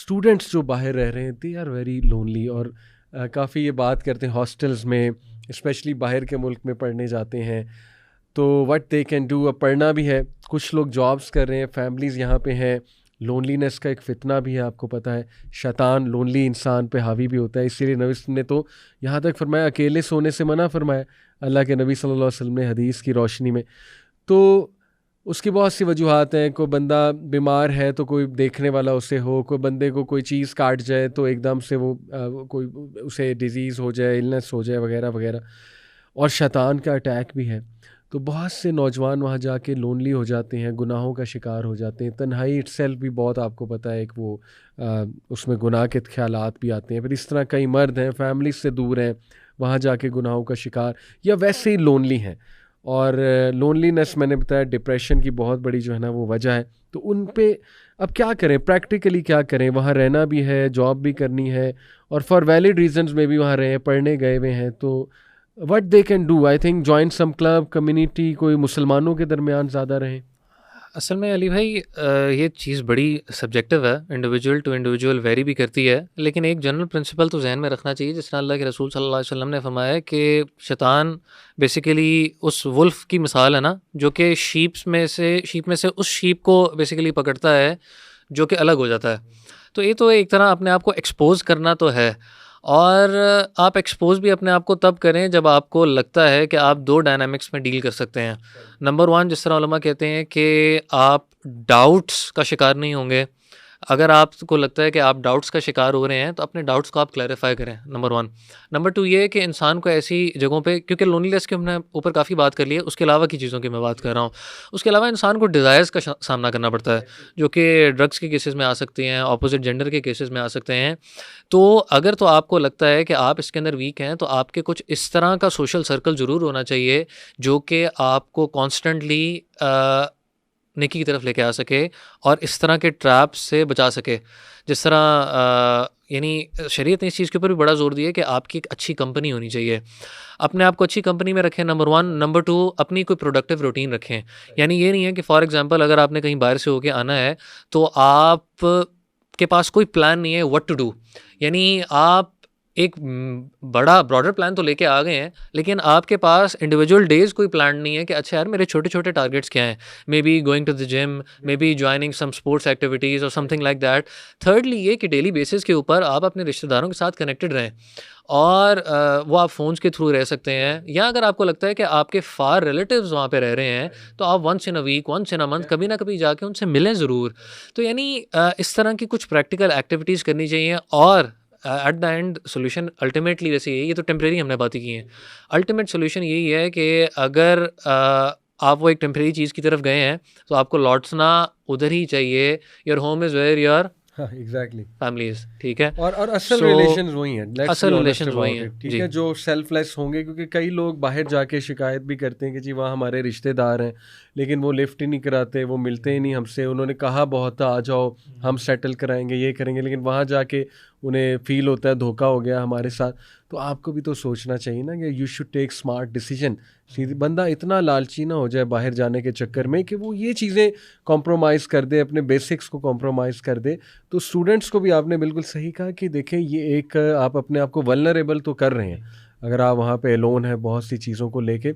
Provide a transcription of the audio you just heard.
Students जो बाहर रह रहे हैं दे आर वेरी लोनली, और काफ़ी ये बात करते हैं हॉस्टल्स में, स्पेशली बाहर के मुल्क में पढ़ने जाते हैं तो व्हाट दे कैन डू। अब पढ़ना भी है, कुछ लोग जॉब्स कर रहे हैं, फैमिलीज़ यहाँ पे हैं, लोनलीनेस का एक फ़ितना भी है, आपको पता है शैतान लोनली इंसान पे हावी भी होता है। इसीलिए नबी ने तो यहाँ तक फरमाया अकेले सोने से मना फरमाया, अल्लाह के नबी सल्लल्लाहु अलैहि वसल्लम ने हदीस की रोशनी में। तो उसकी बहुत सी वजूहात हैं, कोई बंदा बीमार है तो कोई देखने वाला उसे हो, कोई बंदे को कोई चीज़ काट जाए तो एकदम से वो कोई उसे डिज़ीज़ हो जाए, इलनेस हो जाए वगैरह वगैरह, और शैतान का अटैक भी है। तो बहुत से नौजवान वहाँ जाके लोनली हो जाते हैं, गुनाहों का शिकार हो जाते हैं। तन्हाई इटसेल्फ भी बहुत, आपको पता है, एक वो उसमें गुनाह के ख्यालात भी आते हैं। फिर इस तरह कई मर्द हैं फैमिली से दूर हैं, वहाँ जाके गुनाहों का शिकार, या वैसे ही लोनली हैं। और लोनलीनेस मैंने बताया डिप्रेशन की बहुत बड़ी जो है ना वो वजह है। तो उन पे अब क्या करें, प्रैक्टिकली क्या करें, वहाँ रहना भी है, जॉब भी करनी है, और फॉर वैलिड रीजंस में भी वहाँ रहे, पढ़ने गए हुए हैं। तो what they can do, I think join some club, community, कोई मुसलमानों के दरमियान ज़्यादा रहें। असल में अली भाई ये चीज़ बड़ी सब्जेक्टिव है, इंडिविजुअल टू इंडिविजुअल वेरी भी करती है, लेकिन एक जनरल प्रिंसिपल तो जहन में रखना चाहिए। जिस तरह अल्लाह के रसूल सल्लल्लाहु अलैहि वसल्लम ने फरमाया है कि शैतान बेसिकली उस वुल्फ की मिसाल है ना, जो कि शीप में से उस शीप को बेसिकली पकड़ता है जो कि अलग हो जाता है। तो ये तो एक तरह अपने आप को एक्सपोज करना तो है, और आप एक्सपोज भी अपने आप को तब करें जब आपको लगता है कि आप दो डायनामिक्स में डील कर सकते हैं। नंबर वन, जिस तरह उलमा कहते हैं कि आप डाउट्स का शिकार नहीं होंगे। अगर आपको लगता है कि आप डाउट्स का शिकार हो रहे हैं तो अपने डाउट्स को आप क्लैरिफाई करें, नंबर वन। नंबर टू ये है कि इंसान को ऐसी जगहों पे, क्योंकि लोनलीनेस की हमने ऊपर काफ़ी बात कर ली है, उसके अलावा की चीज़ों की मैं बात कर रहा हूँ। उसके अलावा इंसान को डिज़ायर्स का सामना करना पड़ता है, जो कि ड्रग्स के केसेस में आ सकती हैं, अपोजिट जेंडर के केसेस में आ सकते हैं। तो अगर तो आपको लगता है कि आप इसके अंदर वीक हैं, तो आपके कुछ इस तरह का सोशल सर्कल ज़रूर होना चाहिए जो कि आपको कॉन्स्टेंटली नेकी की तरफ लेके आ सके और इस तरह के ट्रैप से बचा सके। जिस तरह यानी शरीयत ने इस चीज़ के ऊपर भी बड़ा जोर दिया है कि आपकी एक अच्छी कंपनी होनी चाहिए। अपने आप को अच्छी कंपनी में रखें, नंबर वन। नंबर टू, अपनी कोई प्रोडक्टिव रूटीन रखें। यानी ये नहीं है कि फॉर एग्जांपल अगर आपने कहीं बाहर से होके आना है तो आप के पास कोई प्लान नहीं है व्हाट टू डू। यानी आप एक बड़ा ब्रॉडर प्लान तो लेके आ गए हैं, लेकिन आपके पास इंडिविजुअल डेज कोई प्लान नहीं है कि अच्छा यार मेरे छोटे छोटे टारगेट्स क्या हैं। Maybe going to the gym, maybe joining some sports activities और समथिंग लाइक दैट। थर्डली ये कि डेली बेसिस के ऊपर आप अपने रिश्तेदारों के साथ कनेक्टेड रहें, और वो आप फ़ोन्स के थ्रू रह सकते हैं, या अगर आपको लगता है कि आपके फार रिलेटिव्स वहाँ पे रह रहे हैं तो आप once in a week, once in a month कभी ना कभी जाके उनसे मिलें ज़रूर। तो यानी इस तरह की कुछ प्रैक्टिकल एक्टिविटीज़ करनी चाहिए। और at the end solution ultimately वैसे यही, ये तो टेम्प्रेरी हमने बातें की हैं, अल्टीमेट सोल्यूशन यही है कि अगर आप वो एक टेम्प्रेरी चीज़ की तरफ गए हैं तो आपको लौटना उधर ही चाहिए। Your home is where your हाँ एग्जैक्टली। फैमिलीज, ठीक है। और असल सो रिलेशंस वही हैं, लेट्स बी असल ऑनेस्ट रिलेशंस वही अबाउट हैं इट, ठीक जी। है, जो सेल्फलेस होंगे। क्योंकि कई लोग बाहर जाके शिकायत भी करते हैं कि जी वहाँ हमारे रिश्तेदार हैं, लेकिन वो लिफ्ट ही नहीं कराते, वो मिलते ही नहीं हमसे। उन्होंने कहा बहुत था आ जाओ हम सेटल कराएंगे, ये करेंगे, लेकिन वहाँ जाके उन्हें फील होता है धोखा हो गया हमारे साथ। तो आपको भी तो सोचना चाहिए ना कि you should take smart decision. सीधी बंदा इतना लालची ना हो जाए बाहर जाने के चक्कर में कि वो ये चीज़ें कॉम्प्रोमाइज़ कर दे, अपने बेसिक्स को कॉम्प्रोमाइज़ कर दे। तो स्टूडेंट्स को भी आपने बिल्कुल सही कहा कि देखें ये एक आप अपने आप को वल्नरेबल तो कर रहे हैं अगर आप वहाँ पे अलोन है बहुत सी चीज़ों को लेके।